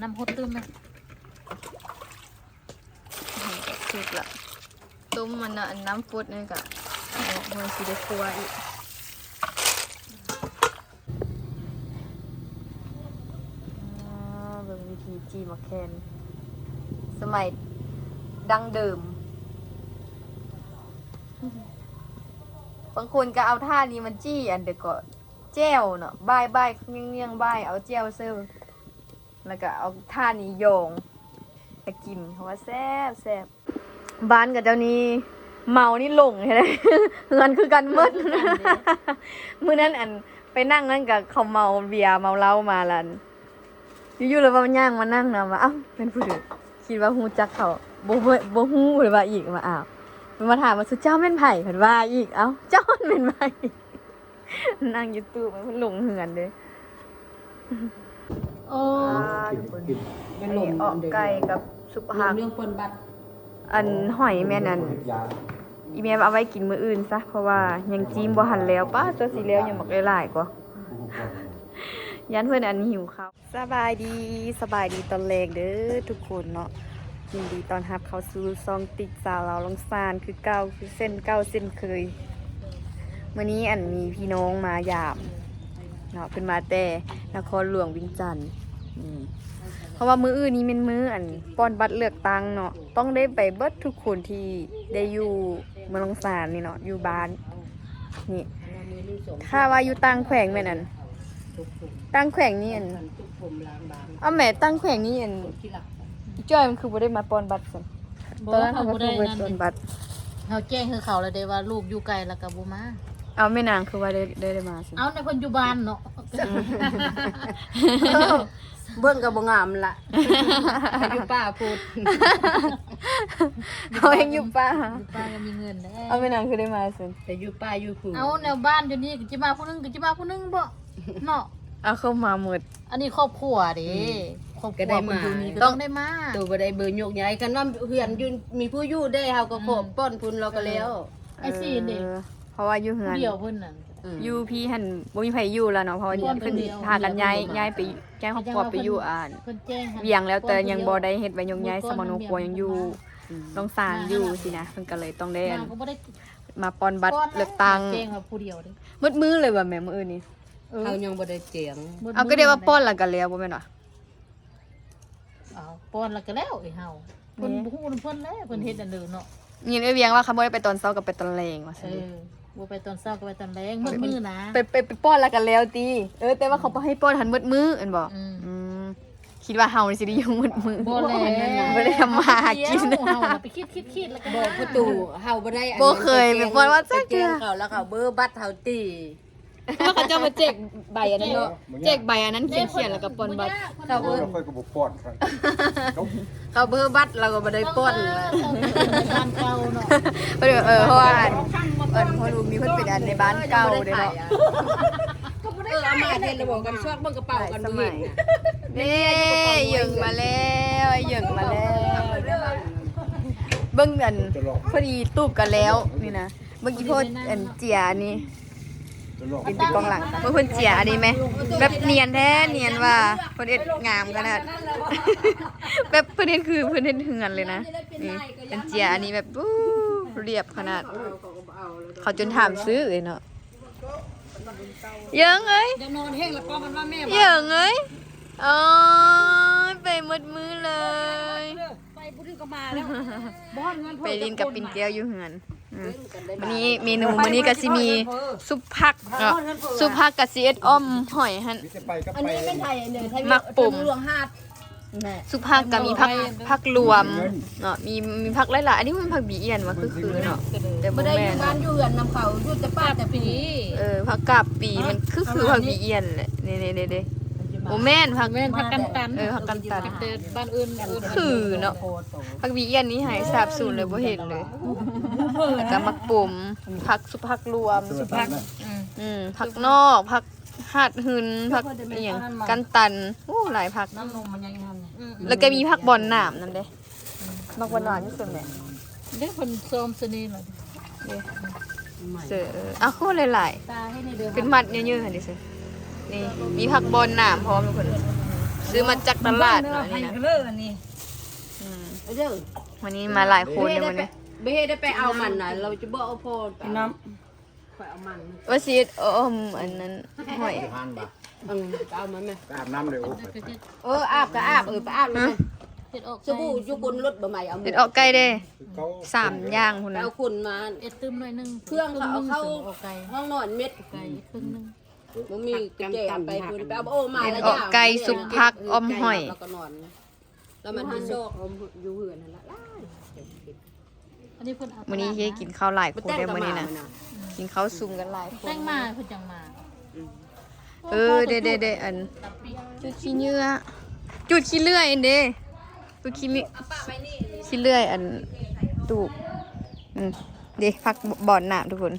น้ำฮดตื้มไหมถูกละต้มมันน่ะน้ำฟุดนี่กะมันสิได้คั่วอีกเป็นวิธีจีมะแคนสมัยดั้งเดิมบางคนก็เอาท่านี้มันจี้อันเดียวก็แจ้วเนาะบ่ายเงี้ยงบ่ายเอาแจ้วเซิร์ฟแล้วก็เอาท่านี้โยงตะกินเพราะว่าแซ่บบ้านกับเจ้านี้เมานี่หลงใช่ไหมเงินคือกันมืดมื้อนั้นอันไปนั่งนั่นกับเขาเมาเบียร์เมาเหล้ามาลันอยู่ๆเลยว่ามันย่างมานั่งนะว่าอ้าวเป็นผู้ดึกคิดว่าฮู้จักเขาบ่ฮู้หรือว่าอีกมาอ้าวมาถามว่าสุเจ้าแม่นไผ่เพิ่นว่าอีกเอ้าเจ้าแม่นไผ่นั่งอยู่ตู้มันหลงเหือนเด้ โอ้ อันนี้ออกไก่กับซุปผัก เรื่องปนบัตร อันหอยแม่นั่นอีแม่เอาไว้กินมื้ออื่นซะเพราะว่ายังจิ้มบ่หันแล้วป้าตัวสีแล้วยังบักหลายๆกว่ายันเพิ่นอันหิวข้าวสบายดีตอนแรกเด้อทุกคนเนาะยินดีต้อนรับเข้าสู่ซองติ๊กสาวเราลองซานคือเก่าคือเส้นเคยมื้อนี้อันมีพี่น้องมายามเนาะเพิ่นมาแต่นครหลวงวิงจันทน์เพราะว่ามื้ออื่นนี้เป็นมื้ออันป้อนบัตรเลือกตั้งเนาะต้องได้ไปเบิดทุกคนที่ได้อยู่เมืองลองซานนี่เนาะอยู่บ้านนี่ถ้าว่าอยู่ต่างแขวงแม่นอันตั้งแขวงนี่อันเอาแม่ตั้งแขวงนี่อันจ้อยมันคือบ่ได้มาป้อนบัตรซั่นตอนนั้นเขาบ่ได้ป้อนบัตร เขาแจ้งคือเขาแล้วได้ว่าลูกอยู่ไกลแล้วก็บ่มา เอาแม่นางคือว่าได้มาซั่น เอาในคนอยู่บ้านเนาะ เบิ่งก็บ่งามล่ะอยู่ป่าพูด เขาเองอยู่ป่า อยู่บ้านก็มีเงินแน่ เอาแม่นางคือได้มาซั่น แต่อยู่ป่าอยู่พูด เอาแนวบ้านอยู่นี่ก็จะมาผู้นึงก็จะมาผู้นึงบ่เนาะ เอาเข้ามาหมด อันนี้ครอบครัวเด้ครอบครัวคนอยู่นี่ก็ต้องได้มา ตัวบ่ได้เบอร์ยกใหญ่กันว่าเฮือนอยู่มีผู้อยู่ได้เฮาก็ขอบป้อนพุ่นเราก็แล้ว ไอ้สี่เด็ก เพราะว่าอยู่เฮือน เดียวเพิ่นนั่น อยู่พี่หันบ่มีไผอยู่แล้วเนาะเพราะว่า เพิ่น เพิ่น เดียว พากันย้ายไปย้ายครอบครัวไปอยู่เพิ่นแจ้งให้ เวียงแล้วแต่ยังบ่ได้เฮ็ดไว้ยงย้ายสมโนครัวยังอยู่ลองสร้างอยู่สินะเพิ่นก็เลยต้องได้ นางก็บ่ได้ มาปอนบัตรเลือกตั้ง แจ้งว่าผู้เดียวเด้ มืดมือเลยว่าแม่มื้ออื่นนี้ เฮายังบ่ได้เจียง เอาก็ได้ว่าป้อนแล้วกันแล้วบ่แม่นว่า เอาป้อนแล้วก็แล้วไอ้เฮาเพิ่นบ่ฮู้เพิ่นแล้วเพิ่นเฮ็ดอันเดิมเนาะ ยินเวียงว่าคำบ่ได้ไปตอนเช้ากับไปตอนแลงว่าซั่น บ่ไปตอนเช้าก็ไปตอนแลงมืดนะ ไปป้อนแล้วกันแล้วติแต่ว่าเขาบ่ให้ป้อนหันมืดมืออันบ่ อืม คิดว่าเฮานี่สิได้อยู่มืดมือ บ่แล้ว บ่ได้ทำมาหากิน เฮาน่ะไปคิดแล้วก็ บอกประตูเฮาบ่ได้ บ่เคยไปป้อนว่าจัก เจี เทื่ ย อ งเขาแล้วเขาเบอร์บัตรเฮาตี ว่าเขาจะมาแจกใบอันนั้นเนาะแจกใบอันนั้นเขียนแล้วก็ปนบัตร เขาเบอร์ เราค่อยกระบอกป้อนครับ เขาเบอร์บัตรเราก็บ่ได้ป้อน บ้านเก่าเนาะ เพราะว่าพอรู้มีเพิ่นเป็นอันในบ้านเก่าเด้เนาะ เอามาเทนระบบกันชวกเบิ่งกระเป๋ากันบ่เห็นน่ะ นี่เหยิงมาแล้วเหยิงมาแล้วเบิ่งอันพอดีตูบกันแล้วนี่นะเมื่อกี้พ่ออันเจียนี่ จะลอง เป็นกองหลังเมื่อเพิ่นเจียอันนี้ไหมแบบเนียนแท้เนียนว่าเพิ่นเอ็ดงามขนาดแบบเพิ่นเฮ็ดคือเพิ่นเฮ็ดเฮือนเลยนะนี่เป็นเจียอันนี้แบบเรียบขนาดเขาจนถามซื้อเลยเนาะเยิงเอ้ย จะนอนแห้งแล้วป้อมันว่าแม่ เยิงเอ้ยอ๋อไปหมดมือเลย ไปผู้ที่ก็มาแล้วบ่อนเงิน ไปลินกับปิ่นแก้วอยู่เฮือนวันนี้เมนูวันนี้ก็สิมีซุปผักเนาะซุปผักกับซีเอสอ้อมหอยหั่น วิจะไปก็ อัน ไป นี้เป็นไทยเนี่ยไทย มักปุ่ม หลวงหาด ซุปผักก็มีผักรวมเนาะมีผักหลายๆอันนี้มันผักบีเอียนว่าคือเนาะแต่บ่ บ่ได้อ แม่ ยู่ น บ้านอยู่เหือนนำเขาอยู่แต่ป้าแต่ปี ผักกาบปีมันคือผักบีเอียนแหละนี่ๆๆโอ้แม่นผัก แม่นพักกันตัน ผักกันตัน แต่บ้านอื่น คือเนาะผักบีเอียนนี่หายสาบสูญเลยบ่เห็นเลยแล้วก็มักปุ่มผักซุปผักรวม สุภาพ ผักนอกผักหาดหึนผักอหย่างกันตันโอ้หลายผัก น้ำนมมันยังทัน แล้วก็มีผักบอลหนามนั่นเด้มักหวานๆที่สุดแหละ เด้คนซ้อมสนีล่ะ เสือเอาคู่หลาย ตาให้ในเดือน ๆเป็นมัดเยอะๆหั่นดิเสือนี่มีผักบอลหนามพร้อมทุกคน ซื้อมาจากตลาดเนาะนี่นะ เลิกอันนี้ อืม เด้อ วันนี้มาหลายคนเนี่ยวันนี้ เบ้ได้ไปเอามันน่ะเราจะบ่เอาพอไปน้ำไปเอามัน ว่าซีดอันนั้นหอย ทานบ่ เอามันไหม อาบน้ำเลยโอ้ อาบก็อาบไปอาบเลย เฮ็ดออก สบู่อยู่บนรถบ่ใหม่เอา เด็ดออกไก่เด้ เขา 3อย่างพุ่น ไป นะ เอาคุณมา เอ็ดตึมหน่อยนึง เครื่องเขาเอาเข้า ออกไก่ ห้องนอนเม็ด ไก่ครึ่งนึง มันมีกระเจไปคุณไปเอาโอ้มา เด็ด แล้ว ออกไก่สุกผักอมหอย แล้วก็นอนแล้วมันที่โชคอยู่เหือนนั่นละ อันนี้เพิ่นเอา วันนี้เฮ้กินข้าวหลายคนได้มื้อนี้นะกินข้าวซุ่มกันหลายคน แป้งมาเพิ่นจังมา เด้อันจุดขี้เนื้อจุดขี้เลื่อยเด้จุดขี้เลื่อยอันตูบเด้ผักบอนหนามทุกคน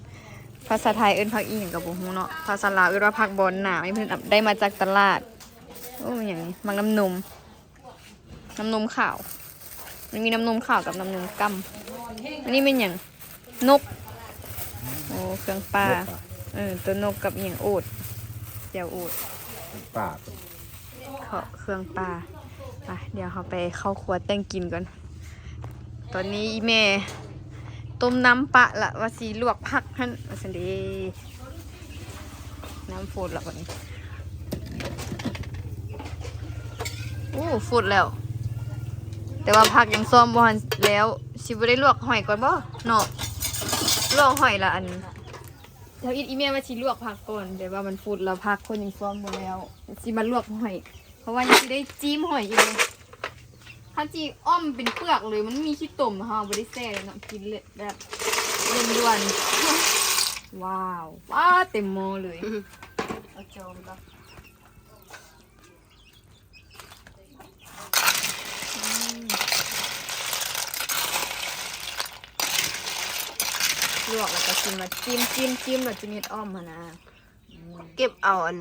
ภาษาไทยเอิ้นผักอีหยังก็บ่ฮู้เนาะภาษาลาวเอิ้นว่าผักบอนหนามเพิ่นได้มาจากตลาดโอ้หยังนี้มักน้ำนมขาวมันมีน้ำนมขาวกับน้ำนมกำอันนี้เป็นหยังนกโอ้เครื่องปลาตัวนกกับอหยังโอดเจียวโอด ปลา เครื่องปลาไปเดี๋ยวเขาไปเข้าครัวแต่งกินก่อนตอนนี้อีแม่ต้มน้ำปลาละว่าสีลวกผักหั่นว่าซั่นเด้น้ำฝุดละวันนี้โอ้ฝุดแล้ว แต่ว่าผักยังซ้อมบ่ทันแล้วสิบ่ได้ลวกหอยก่อนบ่เนาะลวกหอยละอันแล้วอีแม่ว่าสิลวกผักก่อนแต่ว่ามันฝุดแล้วผักคนยังซ้อมบ่แล้วสิมาลวกหอยเพราะว่ายังสิได้จิ้มหอยอีกเลยถ้าจีอ้อมเป็นเปลือกเลยมันมีขี้ตุ่มนะคะบ่ได้แซ่เลยเนาะกินเลยแบบล้วนๆว้าวว้าเต็มหม้อเลยเอาจอมก่อนลวกแล้วก็ชิมมาจิ้มแล้วจะมีอ้อมมานะ เก็บเอาอัน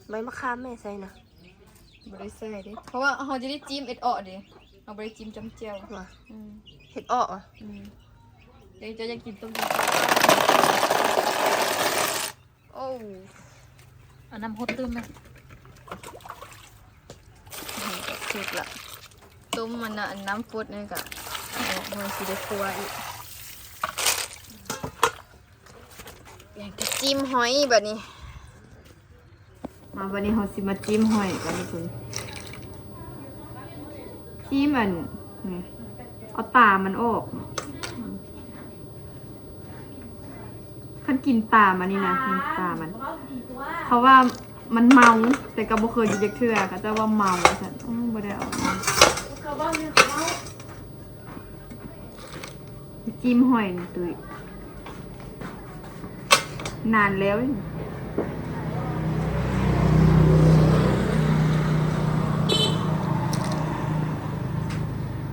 ใบมะขามแม่ใส่นะ บริใส่ดิเพราะว่าเขาจะได้จิ้มเอ็ดออดิเอาบริจิ้มจำเจียวเห็ดอ้ออ่ะ เดี๋ยวจะอยากกินต้มยำโอ้ เอาน้ำฮดตึมไหม สุดละต้มมันนะน้ำฟุดนี่กะมันสีได้ครัวอีกอยากจะจิ้มหอยแบบนี้มาวันนี้เขาสิมาจิ้มหอยกันทุกคนจิ้มมันนี่เอาตามันออกขั้นกินตามันนี่นะตามันเขาว่ามันเมาแต่ก็บ่เคยกินเทื่อก็จะว่าเมาฉันบ่ได้เอาจิ้มหอยนี่ตุ้ยนานแล้ว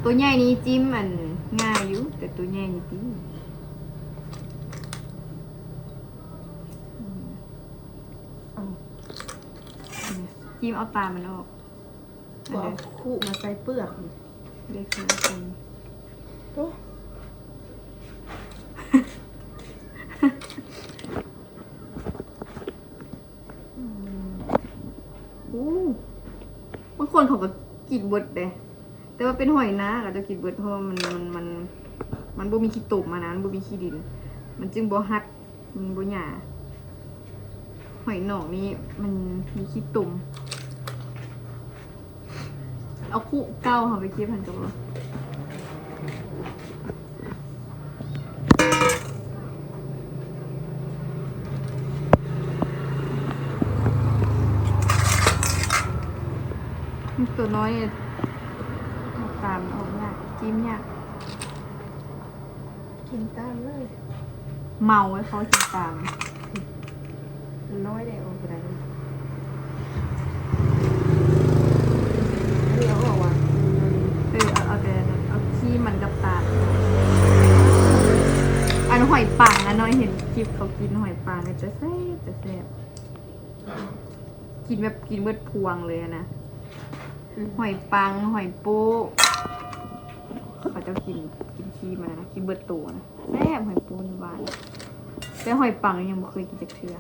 ตัวใหญ่นี้จิ้มมันง่ายอยู่แต่ตัวใหญ่นี่ตีจิ้มเอาตามันออก บอกคู่มาใส่เปลือก ได้คือคนบางคนเขาก็กินเบิดเลยแต่ว่าเป็นหอยนะก็จะกินเบิดเพราะมันบ่มีขี้ตุ่มมานะมันบ่มีขี้ดิน มันจึงบ่ฮัดมันบ่หยาหอยหนองนี่มันมีขี้ตุ่มเอาคู่เก้าเขาไปเก็บพันกับเราตัวน้อยเนี่ยตามออกยากจิ้มยากกินตามเลยเมาไว้เขากินตามน้อยได้ออกไปได้เดี๋ยวออกว่ะเอาแต่เอาขี้มันกับตาอันหอยปังนะน้อยเห็นคลิปเขากินหอยปังเนี่ยจะแซ่บกินแบบกินเบิดพวงเลยนะหอยปังหอยปูเขาจะกินขี้มันนะกินเบิดตัวนะแซ่บหอยปูนหวานแต่หอยปังยังไม่เคยกินจากเทือ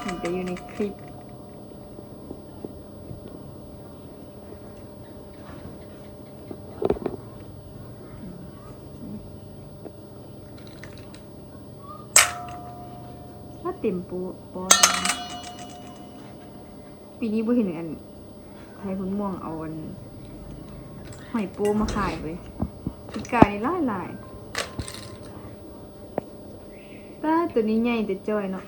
เห็นแต่อยู่ในคลิป ถ้าเต็มปูปอปีนี้บ่เห็นอันไทยพุ่นม่วงเอาอันหอยปูมาขายไปปีกายนี่หลายป้าตัวนี้ใหญ่แต่จ้อยเนาะ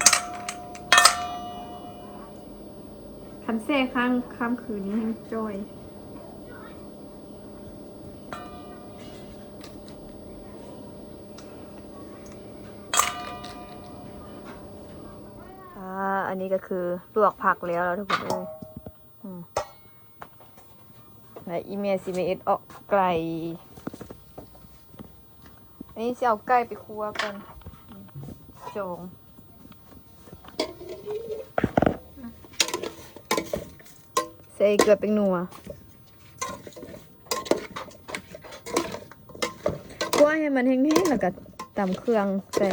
คันแซ่ข้ามคืนนี้ให้จ้อยอันนี้ก็คือลวกผักแล้วทุกคนเลยและอีเมลซีเมเอสออกไก่อันนี้จะเอาไก่ไปคั่วกันจงใส่เกลือเป็นนัวคั่วให้มันแห้งๆแล้วก็ตำเครื่องใส่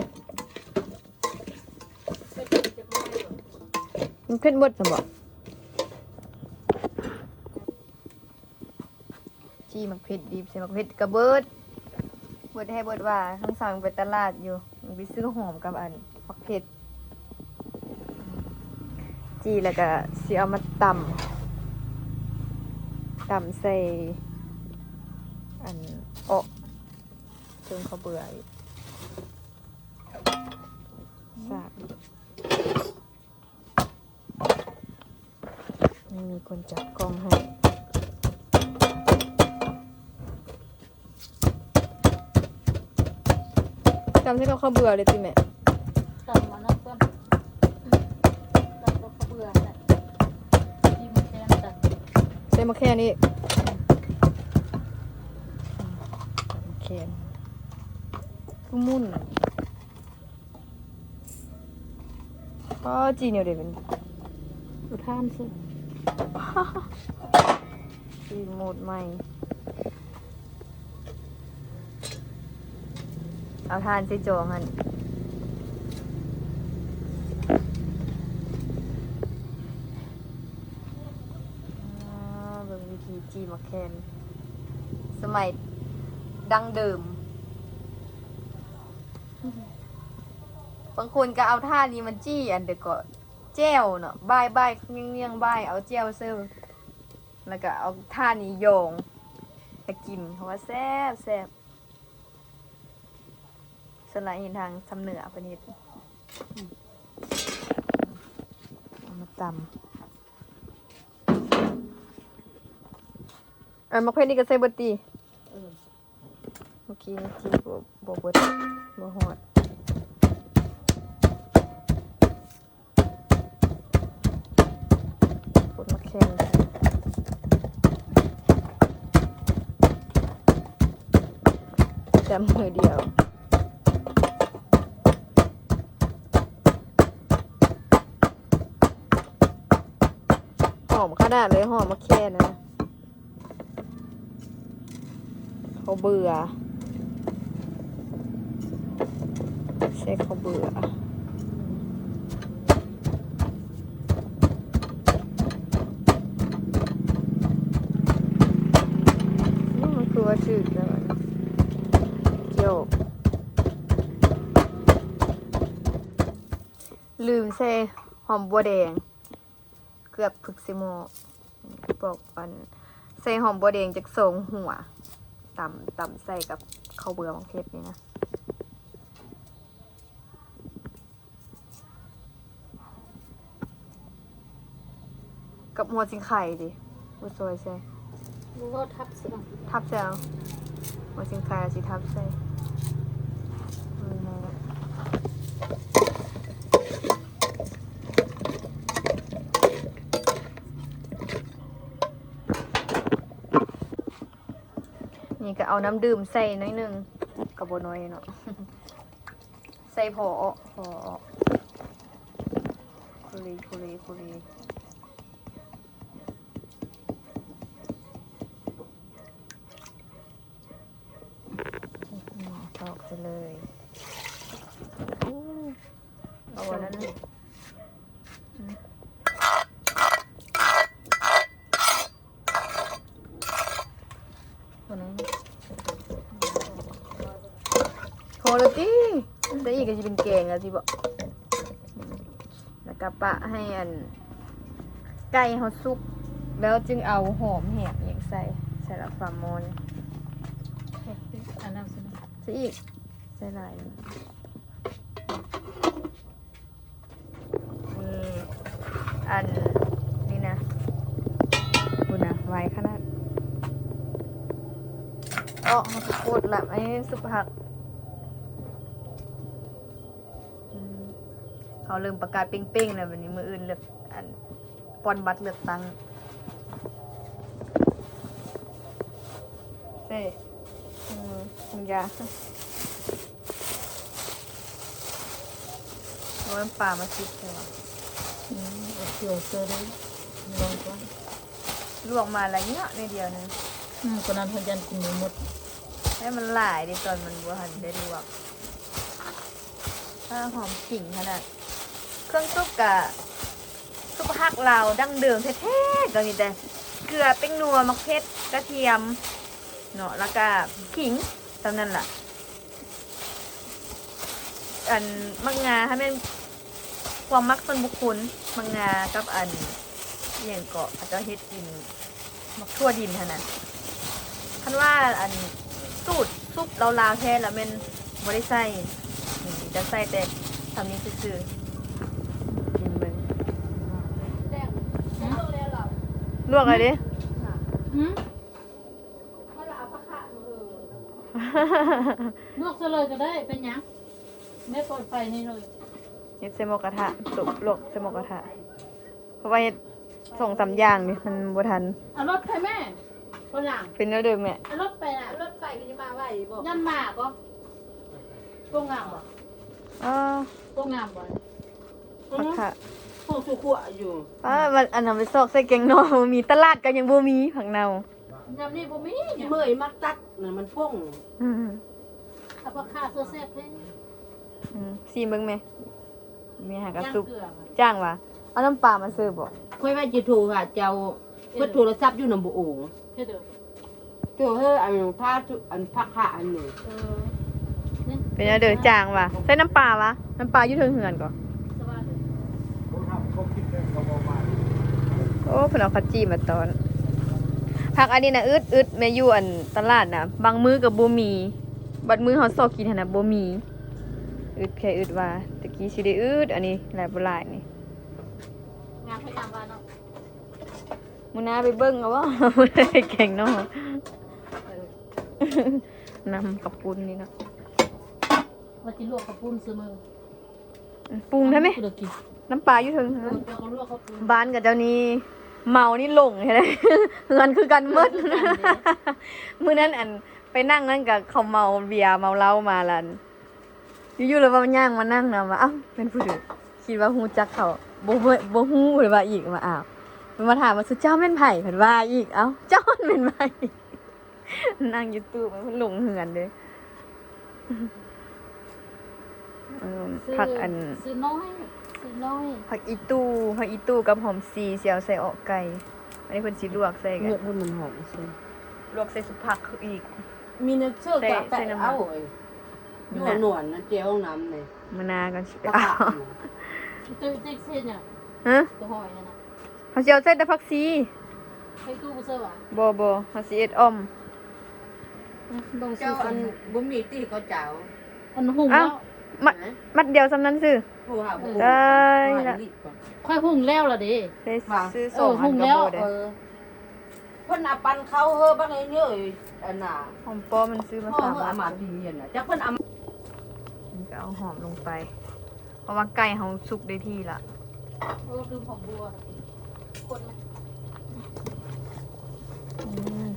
มันเผ็ดบดสมบัติจีมักเผ็ดดีใส่มักเผ็ดกระเบิดให้เบิดว่าทั้งสองไปตลาดอยู่มันไปซื้อหอมกับอันมักเผ็ดจีแล้วก็สิเอามาตำใส่อันจนเขาเบื่ออีกสากไม่มีคนจับกล้องให้จำที่เขาเบื่อเลยสิแม่ ตำมานักต้นตำก็เบื่อแหละที่มันแค่ตัด ใส่มาแค่นี้แค่คือมุ่นก็จีเนียวเดี๋ยวเป็น ดูท่านสิ จีโหมดใหม่เอาทานสิโจงันเบิ่งวิธีจีมาแคนสมัยดังเดิมบางคนก็เอาท่านี้มันจี้อันเดี๋ยวก็แจ้วเนาะบ่ายเงี้ยงบ่ายเอาแจ้วเซิร์ฟแล้วก็เอาท่านี้โยงตะกินเพราะว่าแซ่บสไลด์เห็นทางสำเหนือประนิดเอามาตำมะเขือนี่ก็ใส่เบดตีเมื่อกี้ที่บเบิดบ่หอดปดมะเขือจำมือเดียวหอมขนาดเลยหอมมะเขือนะเขาเบื่อใช่เขาเบื่อมันคือว่าจืดแล้วเกี่ยวลืมใส่หอมบัวแดงเกือบพึกซิโมบอกอันใส่หอมบัวแดงจากสองหัวตำใส่กับข้าวเบื่อของเพชรนี่นะกับหัวสิงไข่ดิบัวซอยใส่ รู้ว่าทับสิ ทับใส่เอาหัวสิงไข่สิทับใส่นี่ก็เอาน้ำดื่มใส่น้อยหนึ่งกับโบน้อยเนาะ ใส่พอคุรีตอกไปเลยเอาวันนั้นพอแล้วจีแต่อีกก็จะเป็นแกงอะจีบอก แล้วก็ปะให้อันไก่เขาสุกแล้วจึงเอาหอมแหบอย่างใส่ละฟามอน อันนั้นสิ ใส่อีกใส่หลายนี่อันนี่นะดูนะไวขนาดอ๋อเขาจะพูดละอันนี้ซุปผักเขาเริ่มประกาศเป้งๆแล้ววันนี้มืออื่นเลือกอันปอนบัตรเลือกตั้งเซ่คุณยาเอาน้ำปลามาซิดใช่ไหม เกี่ยวเจอได้ลองก่อน ลวกมาอะไรเงี้ยในเดียวนึง คนนั้นพยันกินหมด ให้มันหลายดิตอนมันบัวหันได้ลวกถ้าหอมขิงขนาดเครื่องซุปกะซุปฮักลาวดั้งเดิมแท้ๆก็มีแต่เกลือเป็นนัวมะเขือกระเทียมเนาะแล้วก็ขิงตอนนั้นล่ะอันมังงาให้เป็นความมักส่วนบุคคลมังงากับอันอย่างเกาะอาจจะเฮ็ดกินมักทั่วดินขนาดคันว่าอันสูตรซุปลาวๆแท้แล้วมันบ่ได้ใส่จะใส่แต่ทำนี้ซื่อๆกินเบิ่งลวกอะไรดิ ลวกซะเลยก็ได้เป็นยังไม่เปิดไฟนี่เลย เฮ็ดใส่หม้อกระทะสุกลวกใส่หม้อกระทะเพราะว่าเฮ็ดส่งสามอย่างนี่มันบ่ทัน เอารถไปแม่คนหลัง เป็นแล้วเด้อแม่ เอารถไปน่ะรถไปก็จะมาไหวบ่ยันมาก็โกงงามบ่ อ๋อ โกงงามบ่ ผักค่ะ พวกสุขัวอยู่ มันอันนั้นไปซอกใส่แกงนอบ่มีตลาดก็ยังบ่มีผักเน่าย ำนี่บ่มีเนี่ย เมื่อยมักตัดน่ะมันพ่ง อืม เอาปลาคาเสื้อแซ่บเด้ ซีเบิ่งแม่มีหากระ ย่าง สุก เกลือ จ้างว่ะเอาน้ำปลามาซื้อบ่ ค่อยว่าจะโทรค่ะเจ้าเพิ่นโทรศัพท์อยู่นำบ่โอ่ง เฮ็ดเด้อ เจ้าเฮ้ออันผ้าอันพักผ้าอันนี้ นี่ เป็นแล้วเด้อจ้างว่ะใส่น้ำปลาวะน้ำปลาอยู่เทิงเฮือนก่อน สบายเด้อ ผมทำเขาคิดได้เขาบอกมา โอ้เพิ่นเอาข้าวจี้มาตอนผักอันนี้น่ะอึดแม่อยู่อันตลาดน่ะบางมื้อก็บ่มีบัดมื้อเฮาซอกกินหั่นน่ะบ่มีอึดแค่อึดว่าตะกี้สิได้อึดอันนี้หลายบ่หลายนี่ งานพยายามว่าเนาะ มื้อหน้าไปเบิ่งเอาว่า มื้อใดแกงเนาะนำกับปุ้นนี่เนาะ ว่าสิลวกกับปุ้นซื้อมือ ปรุงได้ไหม เดี๋ยวกิน น้ำปลาอยู่เทิง เดี๋ยวก็ลวกกับปุ้น บ้านกับเจ้านี้เมานี่หลงใช่ไหม เงินคือกันหมด มื้อนั้นอันไปนั่งนั่นกับเขาเมาเบียร์เมาเหล้ามาลันอยู่ๆเลยว่ามันย่างมานั่งนะว่าอ้าวเป็นผู้ดีคิดว่าฮู้จักเขาบ่ฮู้เลยว่าอีกมาอ้าวมันมาถามว่าสุเจ้าแม่นไผเพิ่นว่าอีกเอ้าเจ้ามันเป็นไผ นั่งอยู่ตู้มันหลงเหือนเลยผักอัน ซื้อน้อยซื้อน้อย ผักอีตู้กับหอมซีเสียวใส่ออกไก่อันนี้เพิ่นสิลวกใส่กัน เลือดมันหอมซิ ลวกใส่สุผักอีก มีเนื้อเชื่อกับ ใส่ แต่ น้ำมัน เอาเอ้ยอยู่หนวลนะเจ้าห้องน้ำนี่ มะนาวกันสิไป ปลา เอา ตัวเซ็กซี่เนี่ย ฮะ ตัวหอยเนี่ยนะ เขาสิเอาใส่แต่ผักซี ให้ตู้บ่เสื้อว่ะ บ่เขาสิเอ็ดอ้อม บ่ซื้ เจ้า อ อันบ่มีที่เขาเจ้า อันหุง อ้า แล้ว ว มัดเดียวซ้ำนั้นซื้อ โทรหาบ่ ได้ ละ ละ ค่อยหุงแล้วล่ะเด้ ได้ซื้อสอง หุ อัน ง ก็ แล้ว บ่ได้ เพิ่นเอาปันเขาเฮ้อบักไอ้เนี่ยอันน่ะ หอมป้อมันซื้อมา พ่อ สาม เฮ้อ อั เอามาน พี่เห็นน่ะจักเพิ่นเอา มันก็เอาหอมลงไป เพราะว่าไก่เขาสุกได้ที่ละ โอ้ลืมของบัวคนไหม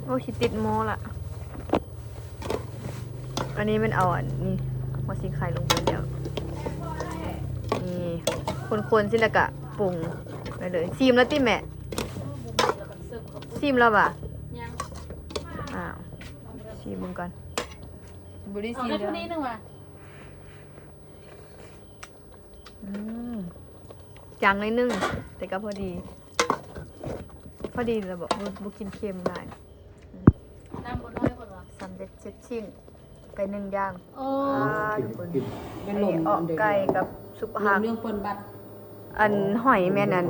โอ้ชิติดโมละอันนี้มันเอาอันนี้หัวซีไข่ลงไปแล้วนี่คนๆสิแล้วก็ปรุงไปเลยซีมแล้วติแม่ แล้วก็เสิร์ฟกับ ซีมแล้วป่ะ ยัง อ้าวซีมมึงก่อนบุรี เอา ซีม ได้ เดียว เท่านี้นึงว่ะ จางเลยนึงแต่ก็พอดีเราบอกบุกินเค็มได้ น้ำบ่น้อยคนว่ะ สำเร็จเสร็จชิ้นไก่หนึ่งย่าง โอ้ ทุกคน เป็น อัน ล นี้ ม ออกไก่กับซุป ล หั ม ก เรื่องเปิ้นบัด อันหอยแม่นั่น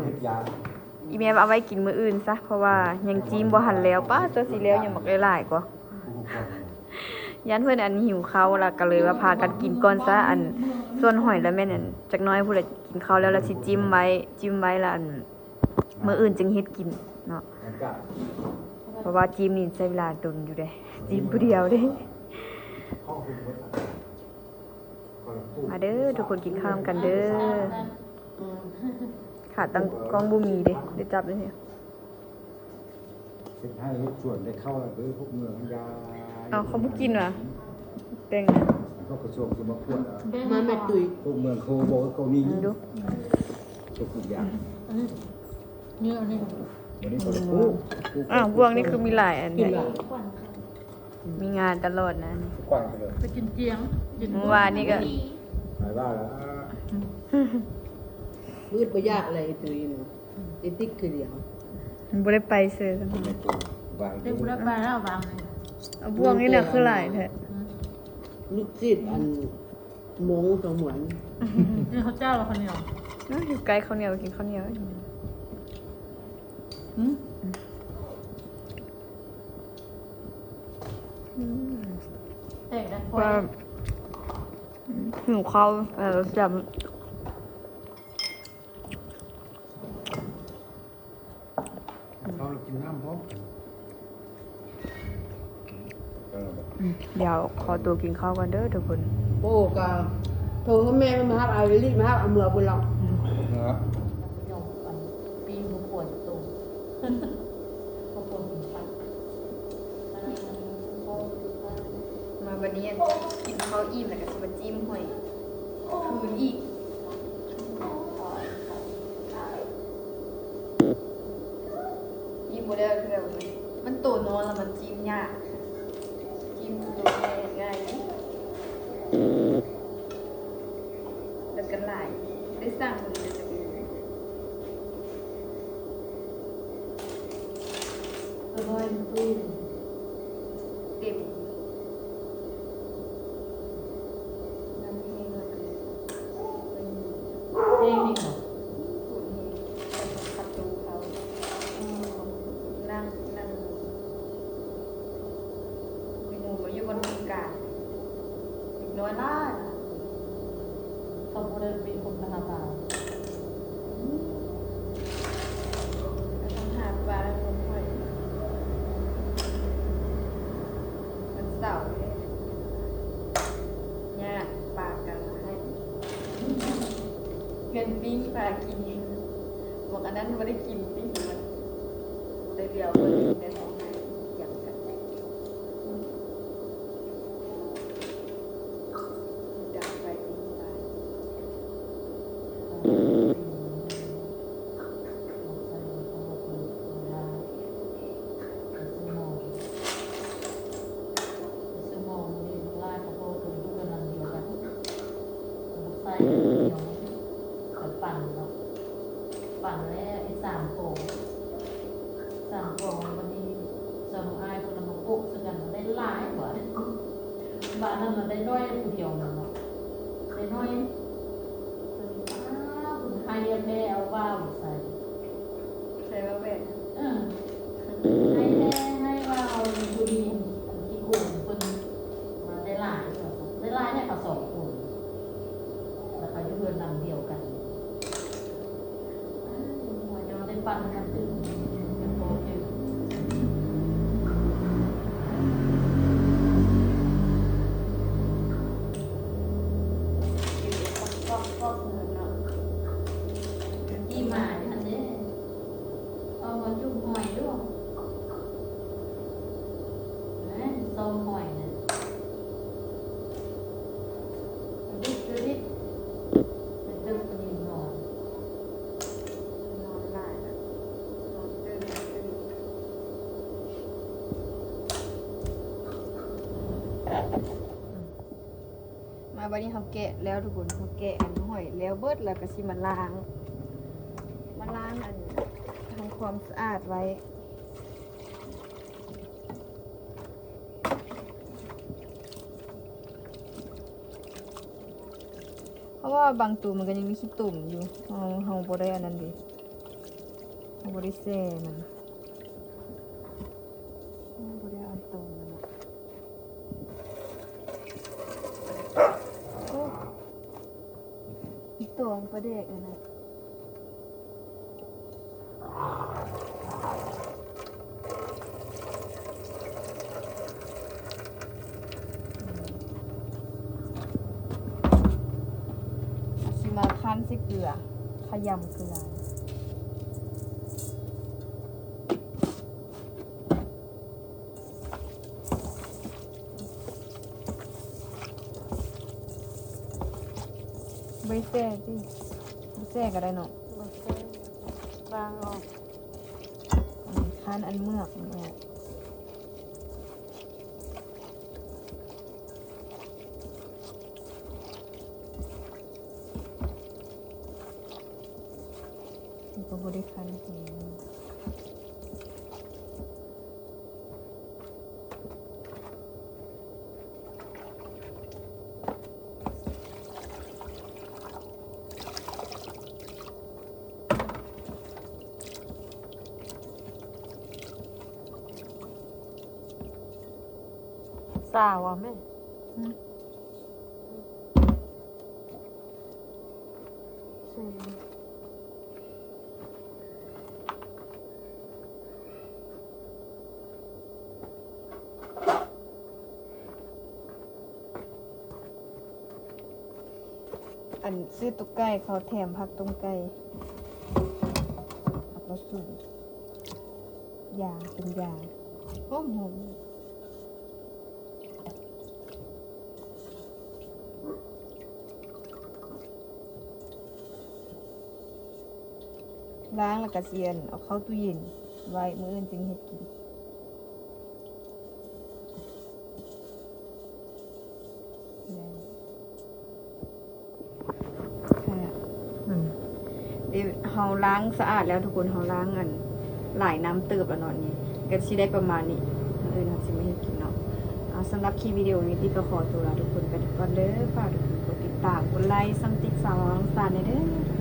อีแม่เอาไว้กินมื้ออื่นซะเพราะว่ายังจิ้มบ่หันแล้วป้าตัวสิแล้วยังบักหลายๆกว่ายันเพิ่นอันหิวข้าวแล้วก็เลยว่าพากันกินก่อนซะอันส่วนหอยแล้วแม่นั่นจักหน้อยผู้ใดกินข้าวแล้วแล้วสิจิ้มไว้แล้วอันมื้ออื่นจึงเฮ็ดกินเนาะเพราะว่าจิ้มนี่ใช้เวลาดนอยู่เด้จิ้มผู้เดียวเด้มาเด้อทุกคนกินข้าวนำกันเด้อขาดตังกล้องบ่มีเด้ได้จับเลยเนี่ย เป็นให้ส่วนได้เข้าแล้วหรือพวกเมืองยา เอาเขาบ่กินว่ะแตง เขากระทรวงสมบูรณ์ มาแม่ตุย พวกเมืองโคโบโกมี ดู ทุกอย่าง เนี่ยนี่ วันนี้เขาจะกู้ บวงนี่คือมีหลายอันเนี่ยมีงานตลอดนะ กว้างไปเลย ไปกินเจียงกิน เมื่อวานนี่ก็ หมายว่าแล้ว มืดบ่ยากเลยไอ้ตุยนี่ไอ้ติ๊กคือเดียว บ่ได้ไปเซ่อ ในตัววาง เต็มแล้วไปแล้วบางเลย เอาบวงนี่น่ะคือหลายแท้ ลูกศิษย์อันมงสมวน นี่เขาเจ้าเราคนเดียว เนาะอยู่ไกลข้าวเหนียวกินข้าวเหนียว แต่ดันคอ ว่าย หิวข้าวจำ เขากินน้ำพร้อม เดี๋ยวขอตัวกินข้าวกันเด้อทุกคน โอ้ก็โทรให้แม่มารับเอาลิมารับเอาเมือบุญเรา ยองอันปีหัวปวดตัวหัวปวดหัวปัด มาวันนี้กินข้าวอิ่มแล้วก็สิมาจิ้มหอยคืนอีกอิ่มบ่ได้คือแบบมันโตนอนแล้วมันจิ้มยากจิ้มตัวง่ายแล้วก็หลายได้สร้างคนจะเป็น ร้อยตู้ เต็มน้ำเพลงเลยเป็น เองนี่เหรอ ผู้นี้ประตูเขานั่งมีหมูมาอยู่บนพื้นกลางอีกน้อยล่า เขาพูดได้เป็นคนราคา แล้วต้องหาปลาแล้วลงหอยมันเสาร์เลยยากปลากันให้เงินปิ้งปลากินบอกอันนั้นไม่ได้กินปิ้งมันได้เดียวเลยในท้องอย่างกันดับไฟปิ้งปลา ปั่นแล้วไอ้3 โกวันนี้สมุอายคนละมาโกะซึ่งกันได้หลายกว่าบ้านนั้นมันได้น้อยผู้เดียวนั่นเนาะได้น้อยคุณให้แม่เอาว่าใส่ ใช่ว่าแบบ ให้แม่ให้ว่าเอาผู้ดีที่กลุ่มคนมาได้หลายกว่าได้หลายเนี่ยเขา2 คนแล้วเขาอยู่เพื่อนนำเดียวกันหัวยังได้ปั่นกันตื่นยังโตอยู่ ก็เหมือนเนาะ ที่มาอันนี้เอามาจุ่มหอยด้วยส้มหอยนะดูดิเป็นตึ้งเป็นยิงนอน นอนหลายนะนอนตื่นมาวันนี้เขาแกะแล้วทุกคนเขาแกะอันหอยแล้วเบิดแล้วก็สิมาล้างอันทำความสะอาดไว้ข ราะว่าบางตัวมันก็ยังมีขี้ตุ่มอยู่เฮาบ่ได้อันนั้นดิเฮาบ่ได้แซ่มันบ่ได้เอาตรงมันอะโอ้อีกตัวมันประเดกอะนะมาคั้นใส่เกลือขยำเกลือใบแซ่สิใบแซ่ก็ได้เนาะ บ่ใช่วางออก คั้นอันเมือกนี่ออกก็บ่ได้คันแหงสาวอ่ะแม่ใช่ อันซื้อตุ๊กไก่เขาแถมผักต้มไก่ผักกระสุนยาเป็นยาหอมล้างแล้วก็เสียนเอาเข้าตู้เย็นไว้มื้ออื่นจึงเฮ็ดกินเดี๋ยวเฮาล้างสะอาดแล้วทุกคนเฮาล้างอันหลายน้ำเติบแล้วเนาะนี่ก็สิได้ประมาณนี้มื้ออื่นเฮาสิไม่เฮ็ดกินเนาะสำหรับคลิปวิดีโอนี้ที่ก็ขอตัวลาทุกคนไปก่อนเด้อฝากทุกคนกดติดตามกดไลค์ซัมติ๊กสาวน้องสารเด้อ